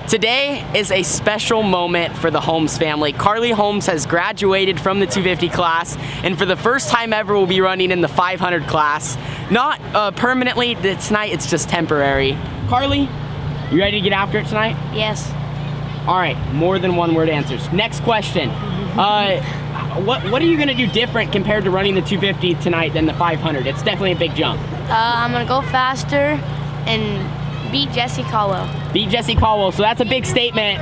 Today is a special moment for the Holmes family. Carly Holmes has graduated from the 250 class, and for the first time ever will be running in the 500 class. Not permanently tonight, it's just temporary. Carly, you ready to get after it tonight? Yes. All right, more than one word answers. Next question. What are you gonna do different compared to running the 250 tonight than the 500? It's definitely a big jump. I'm gonna go faster and beat Jesse Caldwell. Beat Jesse Caldwell, so that's a big statement.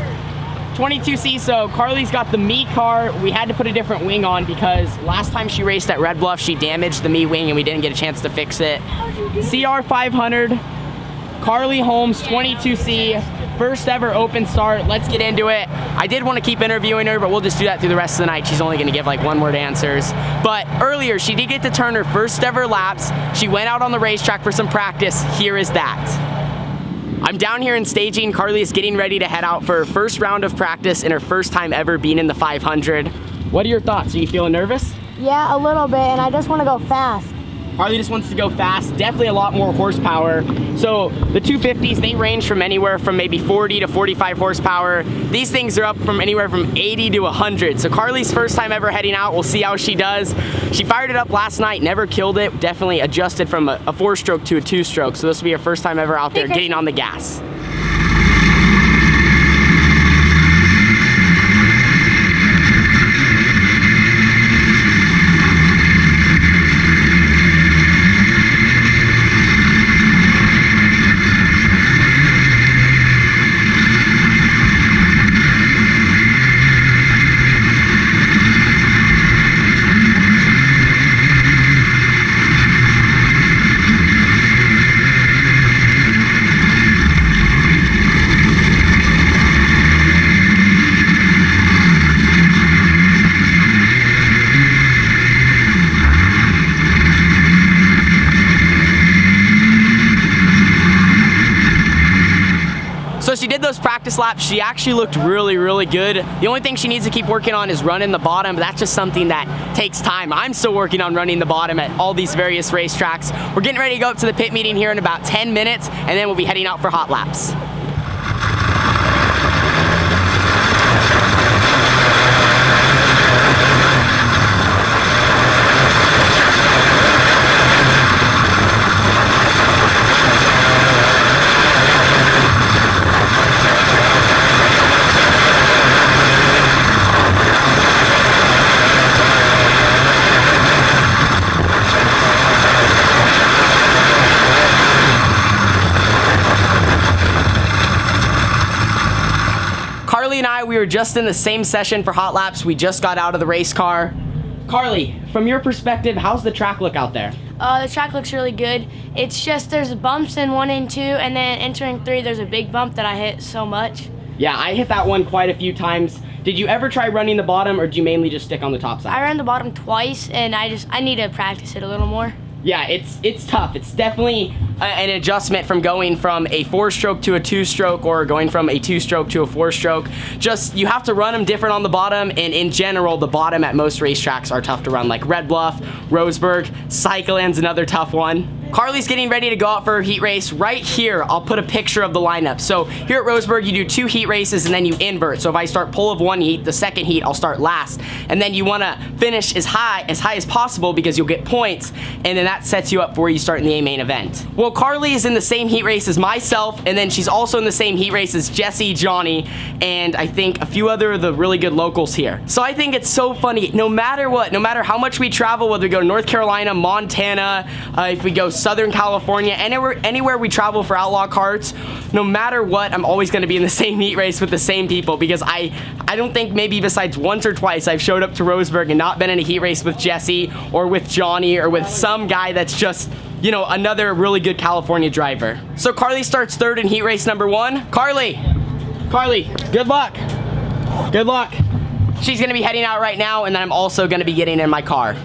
22C, so Carly's got the Me car. We had to put a different wing on because last time she raced at Red Bluff, she damaged the Me wing and we didn't get a chance to fix it. CR 500, Carly Holmes, 22C, first ever open start. Let's get into it. I did want to keep interviewing her, but we'll just do that through the rest of the night. She's only going to give like one-word answers. But earlier, she did get to turn her first ever laps. She went out on the racetrack for some practice. Here is that. I'm down here in staging. Carly is getting ready to head out for her first round of practice and her first time ever being in the 500. What are your thoughts? Are you feeling nervous? Yeah, a little bit, and I just want to go fast. Carly just wants to go fast, definitely a lot more horsepower. So the 250s, they range from anywhere from maybe 40 to 45 horsepower. These things are up from anywhere from 80 to 100. So Carly's first time ever heading out. We'll see how she does. She fired it up last night, never killed it. Definitely adjusted from a 4-stroke to a 2-stroke. So this will be her first time ever out there getting on the gas. So she did those practice laps. She actually looked really, really good. The only thing she needs to keep working on is running the bottom. That's just something that takes time. I'm still working on running the bottom at all these various racetracks. We're getting ready to go up to the pit meeting here in about 10 minutes, and then we'll be heading out for hot laps. Carly and I, we were just in the same session for hot laps. We just got out of the race car. Carly, from your perspective, how's the track look out there? The track looks really good. It's just there's bumps in 1 and 2, and then entering 3, there's a big bump that I hit so much. Yeah, I hit that one quite a few times. Did you ever try running the bottom, or did you mainly just stick on the top side? I ran the bottom twice, and I need to practice it a little more. Yeah, it's tough. It's definitely an adjustment from going from a 4-stroke to a 2-stroke or going from a 2-stroke to a 4-stroke. Just, you have to run them different on the bottom, and in general, the bottom at most racetracks are tough to run, like Red Bluff, Roseburg, Cycleland's another tough one. Carly's getting ready to go out for her heat race. Right here, I'll put a picture of the lineup. So here at Roseburg, you do 2 heat races and then you invert. So if I start pole of 1 heat, the second heat, I'll start last. And then you want to finish as high as possible because you'll get points, and then that sets you up for where you start in the A main event. Well, Carly is in the same heat race as myself, and then she's also in the same heat race as Jesse, Johnny, and I think a few other of the really good locals here. So I think it's so funny, no matter what, no matter how much we travel, whether we go to North Carolina, Montana, if we go Southern California, anywhere we travel for Outlaw karts, no matter what, I'm always going to be in the same heat race with the same people, because I don't think maybe besides once or twice I've showed up to Roseburg and not been in a heat race with Jesse or with Johnny or with some guy that's just, you know, another really good California driver. So Carly starts 3rd in heat race number 1. Carly, good luck. Good luck. She's going to be heading out right now, and then I'm also going to be getting in my car.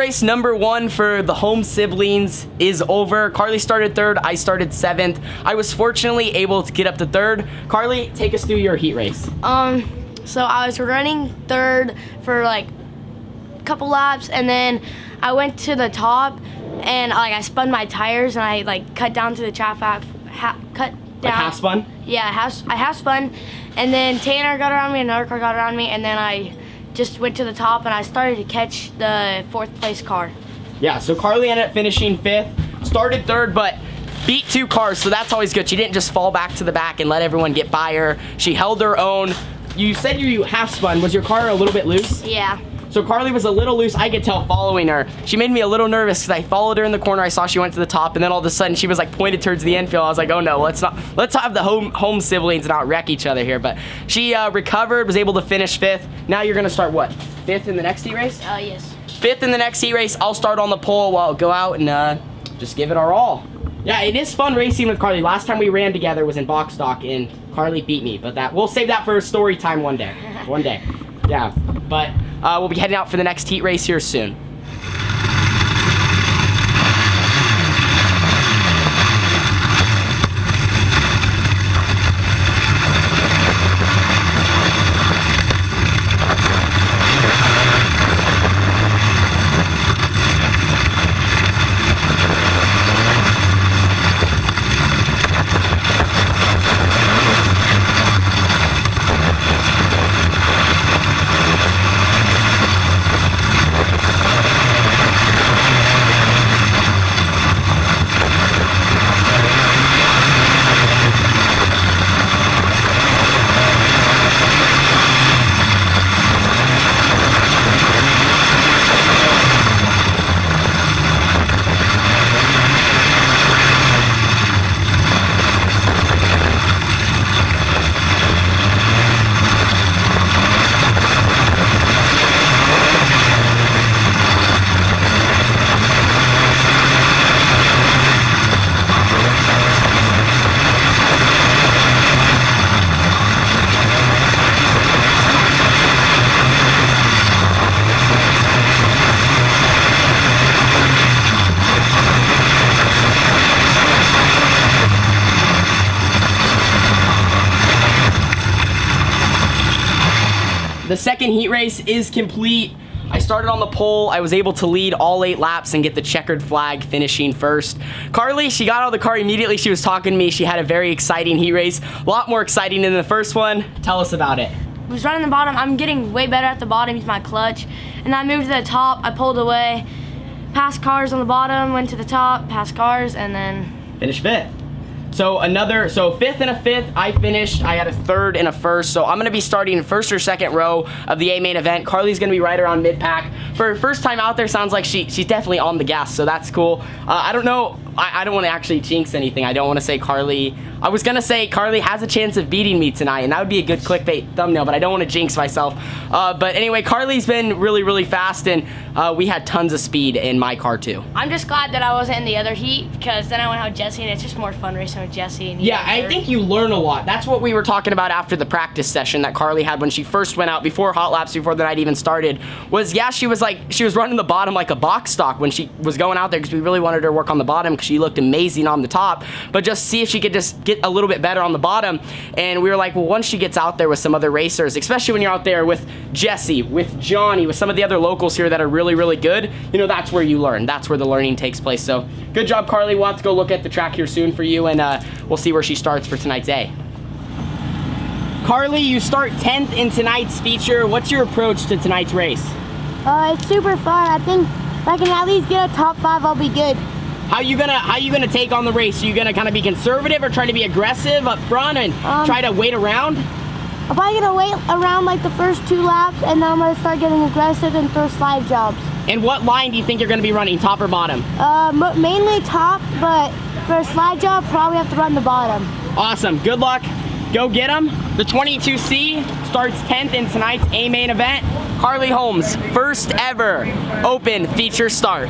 race number 1 for the Holmes siblings is over. Carly started 3rd, I started 7th. I was fortunately able to get up to 3rd. Carly, take us through your heat race. So I was running 3rd for like a couple laps, and then I went to the top, and like I spun my tires, and I like cut down to the track, cut down. Like half spun? Yeah, I half spun, and then Tanner got around me, another car got around me, and then I just went to the top, and I started to catch the 4th place car. Yeah, so Carly ended up finishing 5th, started 3rd, but beat 2 cars, so that's always good. She didn't just fall back to the back and let everyone get by her. She held her own. You said you half spun. Was your car a little bit loose? Yeah. So Carly was a little loose. I could tell following her. She made me a little nervous because I followed her in the corner. I saw she went to the top, and then all of a sudden she was like pointed towards the infield. I was like, oh no, let's have the home siblings not wreck each other here. But she recovered, was able to finish 5th. Now you're gonna start what? 5th in the next heat race? Yes. 5th in the next heat race. I'll start on the pole while I'll go out and just give it our all. Yeah, it is fun racing with Carly. Last time we ran together was in box stock, and Carly beat me. But we'll save that for story time one day. One day. Yeah. But we'll be heading out for the next heat race here soon. The second heat race is complete. I started on the pole. I was able to lead all 8 laps and get the checkered flag, finishing 1st. Carly, she got out of the car immediately. She was talking to me. She had a very exciting heat race. A lot more exciting than the first one. Tell us about it. I was running the bottom. I'm getting way better at the bottom. Use my clutch. And I moved to the top. I pulled away. Passed cars on the bottom, went to the top, passed cars, and then finished 5th. So 5th and a 5th, I finished. I had a 3rd and a 1st. So I'm gonna be starting 1st or 2nd row of the A main event. Carly's gonna be right around mid-pack. For her first time out there, sounds like she's definitely on the gas, so that's cool. I don't know, I don't wanna actually jinx anything. I don't wanna say Carly, I was gonna say Carly has a chance of beating me tonight, and that would be a good clickbait thumbnail, but I don't wanna jinx myself. But anyway, Carly's been really, really fast, and we had tons of speed in my car too. I'm just glad that I wasn't in the other heat, because then I went out with Jesse, and it's just more fun racing with Jesse. And yeah, I think you learn a lot. That's what we were talking about after the practice session that Carly had when she first went out, before hot laps, before the night even started, was yeah, she was running the bottom like a box stock when she was going out there, because we really wanted her to work on the bottom because she looked amazing on the top, but just see if she could just get a little bit better on the bottom. And we were like, well, once she gets out there with some other racers, especially when you're out there with Jesse, with Johnny, with some of the other locals here that are really, really good, you know, that's where you learn. That's where the learning takes place. So good job, Carly. We'll have to go look at the track here soon for you, and we'll see where she starts for tonight's A. Carly, you start 10th in tonight's feature. What's your approach to tonight's race? It's super fun. I think if I can at least get a top 5, I'll be good. How you gonna take on the race? Are you gonna kind of be conservative or try to be aggressive up front and try to wait around? I'm probably gonna wait around like the first 2 laps, and then I'm gonna start getting aggressive and throw slide jobs. And what line do you think you're gonna be running, top or bottom? Mainly top, but for a slide job, probably have to run the bottom. Awesome, good luck. Go get them. The 22C starts 10th in tonight's A main event. Carly Holmes, first ever open feature start.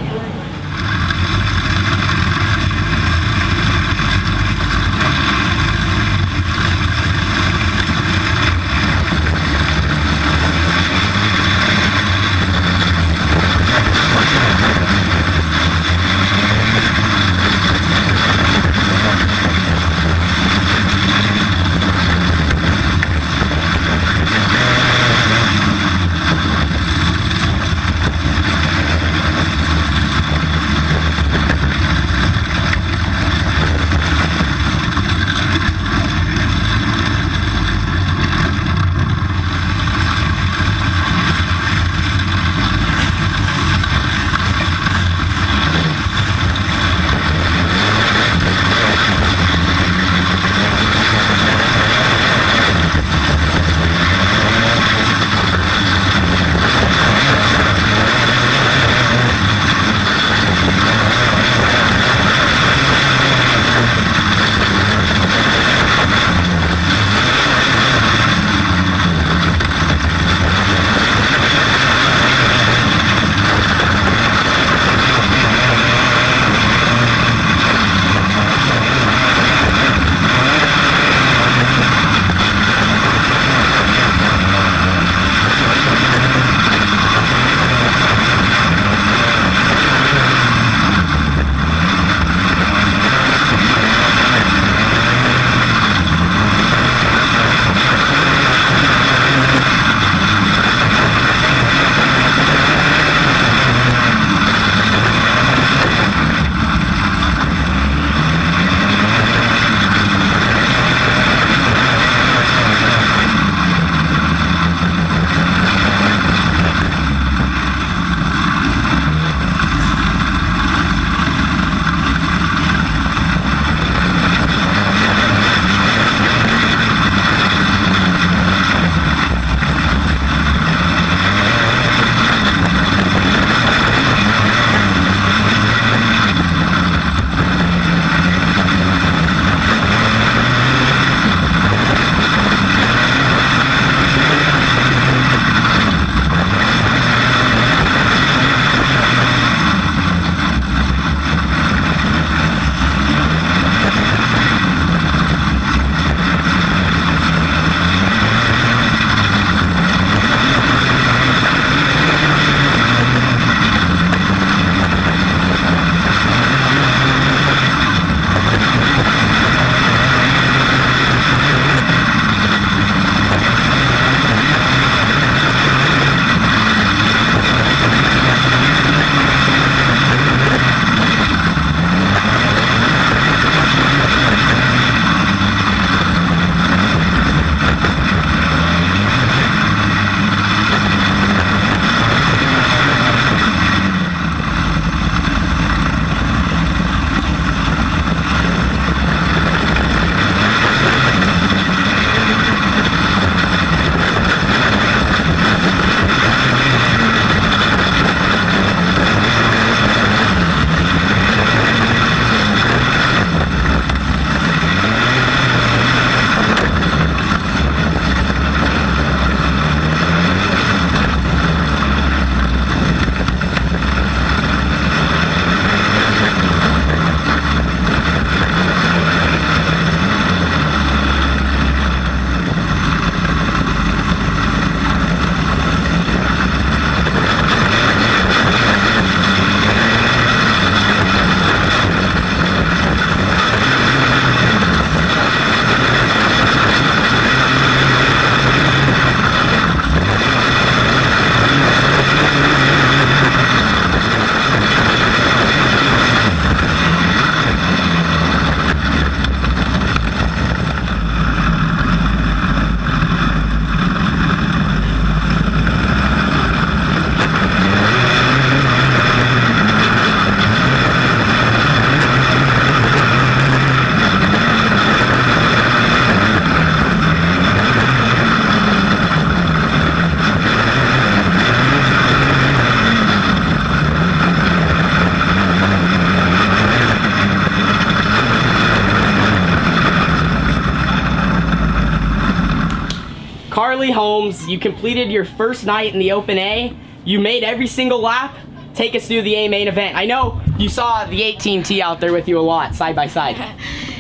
Carly Holmes, you completed your first night in the Open A. You made every single lap. Take us through the A main event. I know you saw the 18T out there with you a lot, side by side.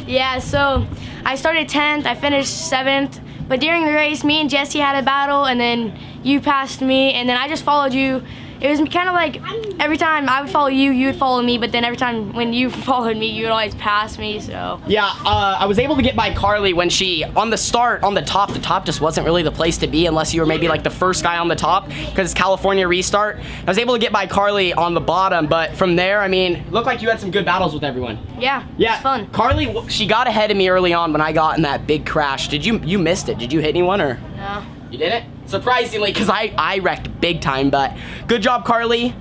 Yeah, so I started 10th, I finished 7th, but during the race, me and Jesse had a battle, and then you passed me, and then I just followed you. It was kind of like every time I would follow you, you would follow me, but then every time when you followed me, you would always pass me, so. Yeah, I was able to get by Carly when she, on the top just wasn't really the place to be unless you were maybe like the first guy on the top, because it's California restart. I was able to get by Carly on the bottom, but from there, I mean, it looked like you had some good battles with everyone. Yeah, Yeah, it's fun. Carly, she got ahead of me early on when I got in that big crash. You missed it. Did you hit anyone or? No. You didn't? Surprisingly, because I wrecked big time, but good job, Carly.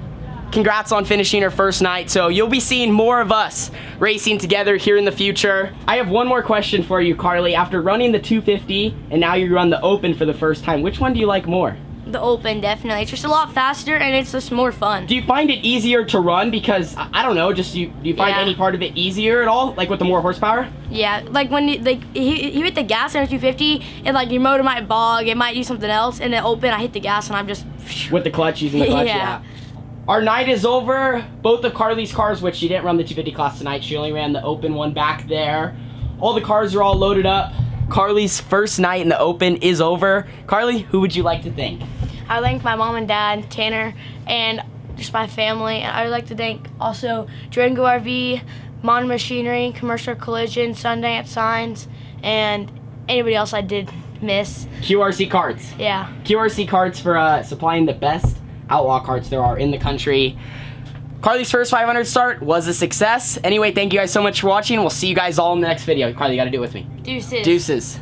Congrats on finishing her first night. So you'll be seeing more of us racing together here in the future. I have one more question for you, Carly. After running the 250 and now you run the Open for the first time, which one do you like more? The Open, definitely. It's just a lot faster and it's just more fun. Do you find it easier to run because, I don't know, just do you find any part of it easier at all, like with the more horsepower? Yeah, like when you hit the gas in a 250, and like your motor might bog, it might do something else. In the Open, I hit the gas and I'm just... With the clutch, using the clutch, Yeah. Our night is over. Both of Carly's cars, which she didn't run the 250 class tonight, she only ran the Open one back there. All the cars are all loaded up. Carly's first night in the Open is over. Carly, who would you like to thank? I thank my mom and dad, Tanner, and just my family. And I would like to thank also Durango RV, Mon Machinery, Commercial Collision, Sundance Signs, and anybody else I did miss. QRC Karts. Yeah. QRC Karts for supplying the best Outlaw karts there are in the country. Carly's first 500 start was a success. Anyway, thank you guys so much for watching. We'll see you guys all in the next video. Carly, you gotta do it with me. Deuces. Deuces.